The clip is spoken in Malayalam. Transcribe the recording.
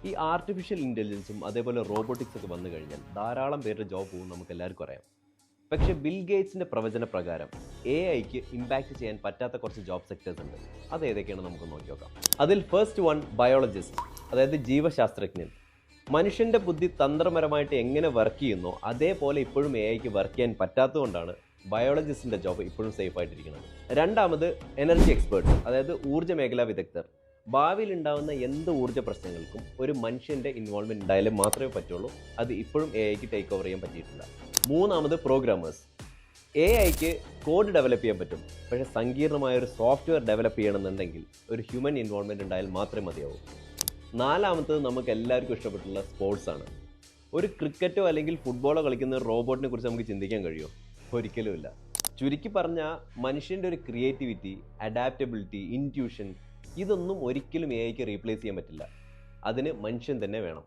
ഈ ആർട്ടിഫിഷ്യൽ ഇൻ്റലിജൻസും അതേപോലെ റോബോട്ടിക്സ് ഒക്കെ വന്നു കഴിഞ്ഞാൽ ധാരാളം പേരുടെ ജോബ് പോകും നമുക്ക് എല്ലാവർക്കും അറിയാം. പക്ഷേ ബിൽ ഗേറ്റ്സിൻ്റെ പ്രവചന പ്രകാരം AI-ക്ക് ഇമ്പാക്റ്റ് ചെയ്യാൻ പറ്റാത്ത കുറച്ച് ജോബ് സെക്ടേഴ്സ് ഉണ്ട്. അത് ഏതൊക്കെയാണ് നമുക്ക് നോക്കി നോക്കാം. അതിൽ ഫസ്റ്റ് വൺ ബയോളജിസ്റ്റ്, അതായത് ജീവശാസ്ത്രജ്ഞൻ. മനുഷ്യൻ്റെ ബുദ്ധി തന്ത്രപരമായിട്ട് എങ്ങനെ വർക്ക് ചെയ്യുന്നോ അതേപോലെ ഇപ്പോഴും AI-ക്ക് വർക്ക് ചെയ്യാൻ പറ്റാത്തതുകൊണ്ടാണ് ബയോളജിസ്റ്റിൻ്റെ ജോബ് ഇപ്പോഴും സേഫ് ആയിട്ടിരിക്കുന്നത്. രണ്ടാമത് എനർജി എക്സ്പേർട്സ്, അതായത് ഊർജ്ജ മേഖലാ വിദഗ്ധർ. ഭാവിയിൽ ഉണ്ടാകുന്ന എന്ത് ഊർജ്ജ പ്രശ്നങ്ങൾക്കും ഒരു മനുഷ്യൻ്റെ ഇൻവോൾവ്മെൻറ്റ് ഉണ്ടായാലും മാത്രമേ പറ്റുള്ളൂ. അത് ഇപ്പോഴും AI-ക്ക് ടേക്ക് ഓവർ ചെയ്യാൻ പറ്റിയിട്ടില്ല. മൂന്നാമത് പ്രോഗ്രാമേഴ്സ്. AI-ക്ക് കോഡ് ഡെവലപ്പ് ചെയ്യാൻ പറ്റും, പക്ഷേ സങ്കീർണമായ ഒരു സോഫ്റ്റ്വെയർ ഡെവലപ്പ് ചെയ്യണമെന്നുണ്ടെങ്കിൽ ഒരു ഹ്യൂമൻ ഇൻവോൾവ്മെൻറ്റ് ഉണ്ടായാൽ മാത്രമേ മതിയാവൂ. നാലാമത്തത് നമുക്ക് എല്ലാവർക്കും ഇഷ്ടപ്പെട്ടുള്ള സ്പോർട്സാണ്. ഒരു ക്രിക്കറ്റോ അല്ലെങ്കിൽ ഫുട്ബോളോ കളിക്കുന്ന ഒരു റോബോട്ടിനെ കുറിച്ച് നമുക്ക് ചിന്തിക്കാൻ കഴിയുമോ? ഒരിക്കലുമില്ല. ചുരുക്കി പറഞ്ഞാൽ മനുഷ്യൻ്റെ ഒരു ക്രിയേറ്റിവിറ്റി, അഡാപ്റ്റബിലിറ്റി, ഇൻറ്റ്യൂഷൻ, ഇതൊന്നും ഒരിക്കലും AI-ക്ക് റീപ്ലേസ് ചെയ്യാൻ പറ്റില്ല. അതിന് മനുഷ്യൻ തന്നെ വേണം.